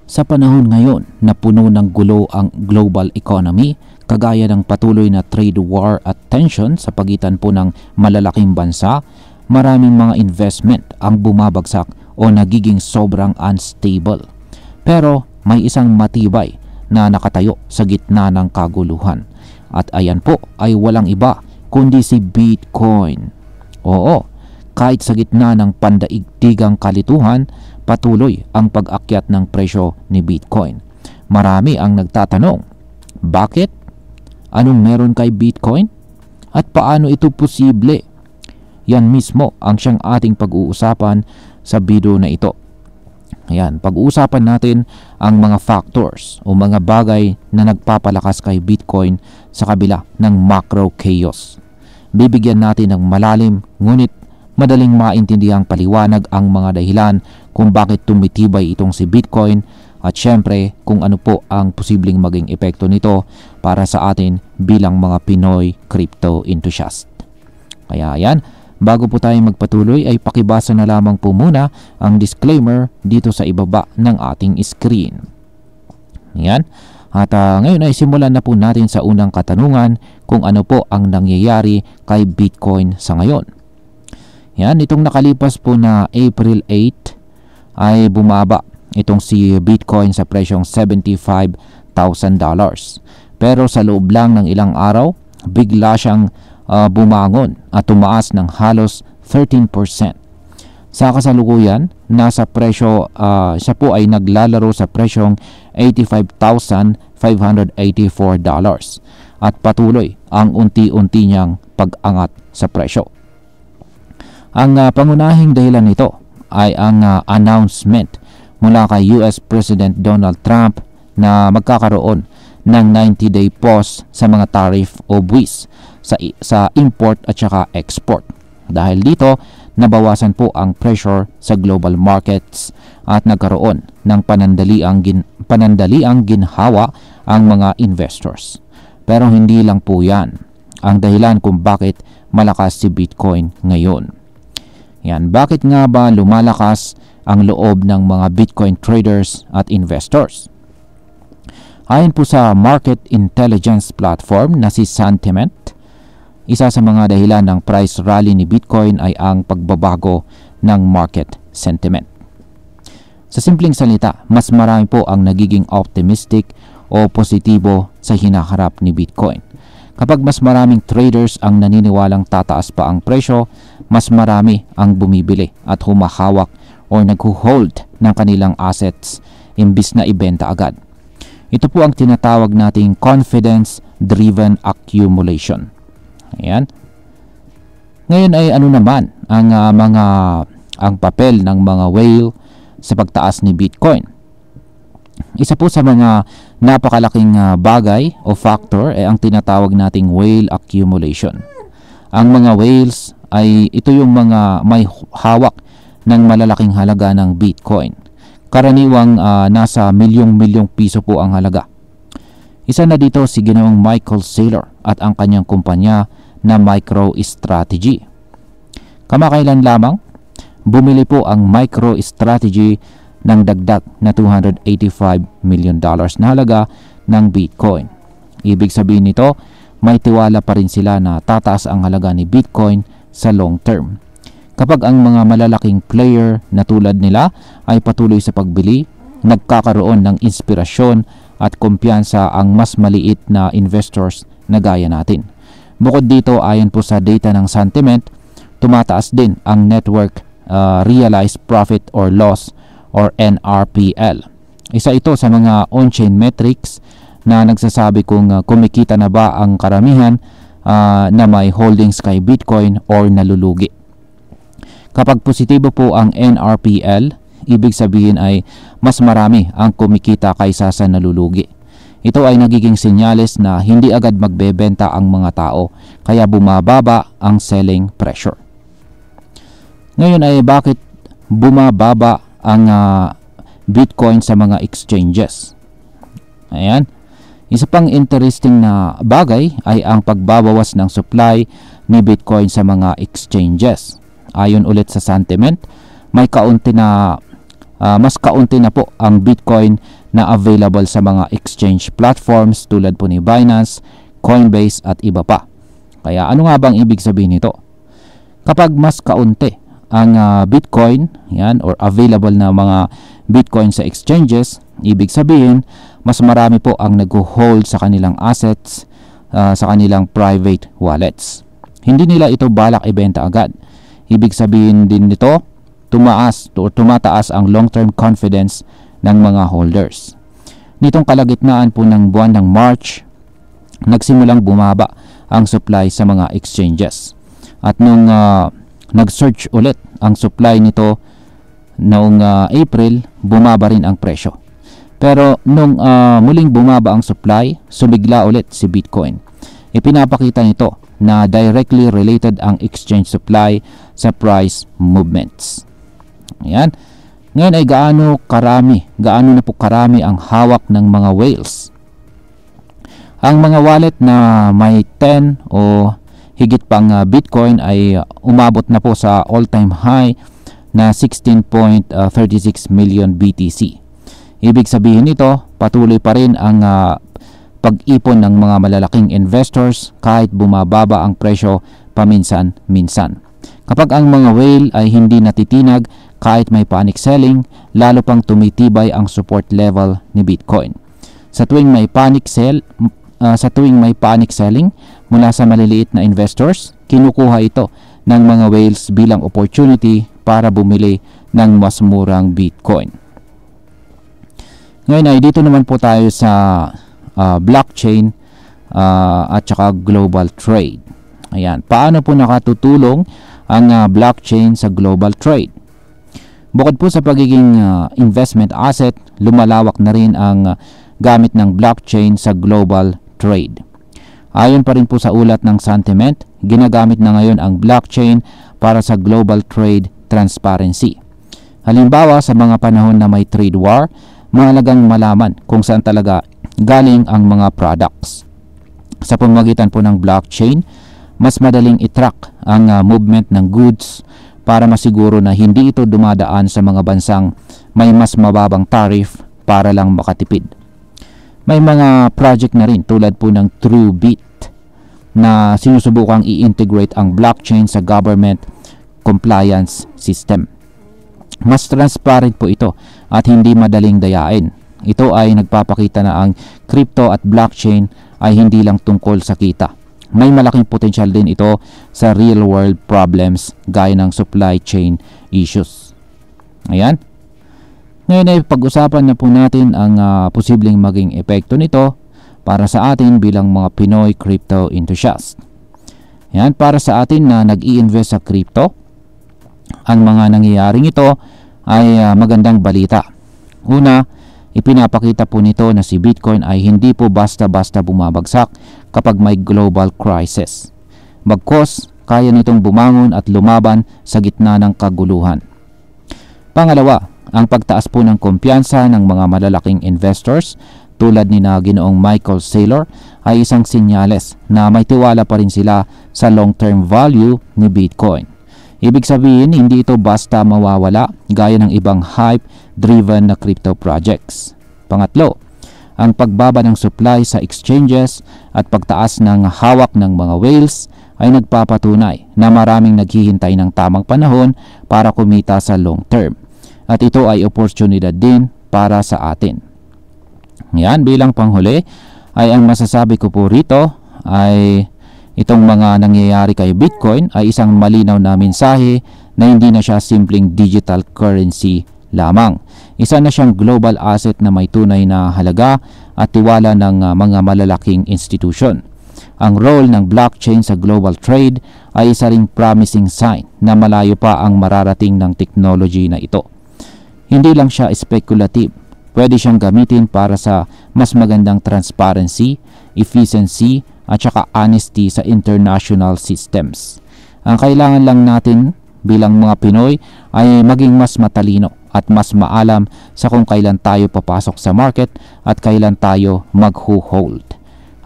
Sa panahon ngayon na puno ng gulo ang global economy, kagaya ng patuloy na trade war at tension sa pagitan po ng malalaking bansa, maraming mga investment ang bumabagsak o nagiging sobrang unstable. Pero may isang matibay na nakatayo sa gitna ng kaguluhan. At ayan po ay walang iba kundi si Bitcoin. Oo, kahit sa gitna ng pandaigdigang kalituhan, patuloy ang pag-akyat ng presyo ni Bitcoin. Marami ang nagtatanong, bakit? Anong meron kay Bitcoin? At paano ito posible? Yan mismo ang siyang ating pag-uusapan sa video na ito. Ayan, pag-uusapan natin ang mga factors o mga bagay na nagpapalakas kay Bitcoin sa kabila ng macro chaos. Bibigyan natin ng malalim ngunit madaling maintindihan paliwanag ang mga dahilan kung bakit tumitibay itong si Bitcoin at syempre kung ano po ang posibleng maging epekto nito para sa atin bilang mga Pinoy crypto enthusiast. Kaya ayan, bago po tayo magpatuloy ay pakibasa na lamang po muna ang disclaimer dito sa ibaba ng ating screen. Ayan. At ngayon ay simulan na po natin sa unang katanungan kung ano po ang nangyayari kay Bitcoin sa ngayon. Yan, itong nakalipas po na April 8 ay bumaba itong si Bitcoin sa presyong $75,000. Pero sa loob lang ng ilang araw, bigla siyang bumangon at tumaas ng halos 13%. Sa kasalukuyan, nasa presyo, siya po ay naglalaro sa presyong $85,584 at patuloy ang unti-unti niyang pag-angat sa presyo. Ang pangunahing dahilan nito ay ang announcement mula kay US President Donald Trump na magkakaroon ng 90-day pause sa mga tariff o buwis sa import at saka export. Dahil dito, nabawasan po ang pressure sa global markets at nagkaroon ng panandaliang ginhawa ang mga investors. Pero hindi lang po yan ang dahilan kung bakit malakas si Bitcoin ngayon. Yan, bakit nga ba lumalakas ang loob ng mga Bitcoin traders at investors? Ayon po sa market intelligence platform na si Santiment, isa sa mga dahilan ng price rally ni Bitcoin ay ang pagbabago ng market sentiment. Sa simpleng salita, mas marami po ang nagiging optimistic o positibo sa hinaharap ni Bitcoin. Kapag mas maraming traders ang naniniwalang tataas pa ang presyo, mas marami ang bumibili at humahawak o nagho-hold ng kanilang assets imbis na ibenta agad. Ito po ang tinatawag nating confidence-driven accumulation. Ayan. Ngayon ay ano naman ang ang papel ng mga whale sa pagtaas ni Bitcoin? Isa po sa mga napakalaking bagay o factor ay ang tinatawag nating whale accumulation. Ang mga whales ay ito yung mga may hawak ng malalaking halaga ng Bitcoin. Karaniwang nasa milyong-milyong piso po ang halaga. Isa na dito si Ginoong Michael Saylor at ang kanyang kumpanya na MicroStrategy. Kamakailan lamang, bumili po ang MicroStrategy ng dagdag na $285 million na halaga ng Bitcoin. Ibig sabihin nito, may tiwala pa rin sila na tataas ang halaga ni Bitcoin sa long term. Kapag ang mga malalaking player na tulad nila ay patuloy sa pagbili, nagkakaroon ng inspirasyon at kumpiyansa ang mas maliit na investors na gaya natin. Bukod dito, ayon po sa data ng Sentiment, tumataas din ang network realized profit or loss or NRPL. Isa ito sa mga on-chain metrics na nagsasabi kung kumikita na ba ang karamihan na may holdings kay Bitcoin or nalulugi. Kapag positibo po ang NRPL, ibig sabihin ay mas marami ang kumikita kaysa sa nalulugi. Ito ay nagiging senyales na hindi agad magbebenta ang mga tao, kaya bumababa ang selling pressure. Ngayon ay bakit bumababa ang Bitcoin sa mga exchanges? Ayan. Isa pang interesting na bagay ay ang pagbabawas ng supply ni Bitcoin sa mga exchanges. Ayon ulit sa Sentiment, may kaunti na mas kaunti na po ang Bitcoin na available sa mga exchange platforms tulad po ni Binance, Coinbase at iba pa. Kaya ano nga bang ibig sabihin nito? Kapag mas kaunti ang Bitcoin, yan, or available na mga Bitcoin sa exchanges, ibig sabihin mas marami po ang nag-hold sa kanilang assets sa kanilang private wallets. Hindi nila ito balak ibenta agad. Ibig sabihin din nito, tumataas ang long-term confidence ng mga holders. Nitong kalagitnaan po ng buwan ng March, nagsimulang bumaba ang supply sa mga exchanges. At nung nag-surge ulit ang supply nito noong April, bumaba rin ang presyo. Pero nung muling bumaba ang supply, sumigla ulit si Bitcoin. Ipinapakita nito na directly related ang exchange supply sa price movements. Ayan. Ngayon ay gaano na po karami ang hawak ng mga whales. Ang mga wallet na may 10 o higit pang Bitcoin ay umabot na po sa all-time high na 16.36 million BTC. Ibig sabihin nito, patuloy pa rin ang pag-ipon ng mga malalaking investors kahit bumababa ang presyo paminsan-minsan. Kapag ang mga whale ay hindi natitinag kahit may panic selling, lalo pang tumitibay ang support level ni Bitcoin. Sa tuwing may panic selling mula sa maliliit na investors, kinukuha ito ng mga whales bilang opportunity para bumili ng mas murang Bitcoin. Ngayon ay dito naman po tayo sa blockchain at saka global trade. Ayan, paano po nakatutulong ang blockchain sa global trade? Bukod po sa pagiging investment asset, lumalawak na rin ang gamit ng blockchain sa global trade. Ayon pa rin po sa ulat ng Sentiment, ginagamit na ngayon ang blockchain para sa global trade transparency. Halimbawa, sa mga panahon na may trade war, mahalagang malaman kung saan talaga galing ang mga products. Sa pamamagitan po ng blockchain, mas madaling i-track ang movement ng goods para masiguro na hindi ito dumadaan sa mga bansang may mas mababang tariff para lang makatipid. May mga project na rin tulad po ng TrueBit na sinusubukang i-integrate ang blockchain sa government compliance system. Mas transparent po ito at hindi madaling dayain. Ito ay nagpapakita na ang crypto at blockchain ay hindi lang tungkol sa kita. May malaking potensyal din ito sa real world problems gaya ng supply chain issues. Ayan. Ngayon ay pag-usapan na po natin ang posibleng maging epekto nito para sa atin bilang mga Pinoy crypto enthusiast. Ayan, para sa atin na nag-i-invest sa crypto, ang mga nangyayaring ito ay magandang balita. Una, ipinapakita po nito na si Bitcoin ay hindi po basta-basta bumabagsak kapag may global crisis. Bagkus, kaya nitong bumangon at lumaban sa gitna ng kaguluhan. Pangalawa, ang pagtaas po ng kumpiyansa ng mga malalaking investors tulad ni Ginoong Michael Saylor ay isang sinyales na may tiwala pa rin sila sa long-term value ni Bitcoin. Ibig sabihin, hindi ito basta mawawala gaya ng ibang hype-driven na crypto projects. Pangatlo, ang pagbaba ng supply sa exchanges at pagtaas ng hawak ng mga whales ay nagpapatunay na maraming naghihintay ng tamang panahon para kumita sa long term. At ito ay oportunidad din para sa atin. Yan, bilang panghuli, ay ang masasabi ko po rito ay itong mga nangyayari kay Bitcoin ay isang malinaw na mensahe na hindi na siya simpleng digital currency lamang. Isa na siyang global asset na may tunay na halaga at tiwala ng mga malalaking institusyon. Ang role ng blockchain sa global trade ay isa ring promising sign na malayo pa ang mararating ng technology na ito. Hindi lang siya speculative. Pwede siyang gamitin para sa mas magandang transparency, efficiency, at saka honesty sa international systems. Ang kailangan lang natin bilang mga Pinoy ay maging mas matalino at mas maalam sa kung kailan tayo papasok sa market at kailan tayo mag-hold.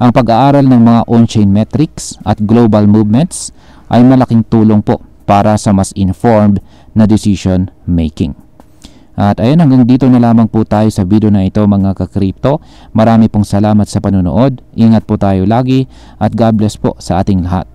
Ang pag-aaral ng mga on-chain metrics at global movements ay malaking tulong po para sa mas informed na decision making. At ayun, hanggang dito na lamang po tayo sa video na ito mga ka-crypto. Marami pong salamat sa panonood. Ingat po tayo lagi at God bless po sa ating lahat.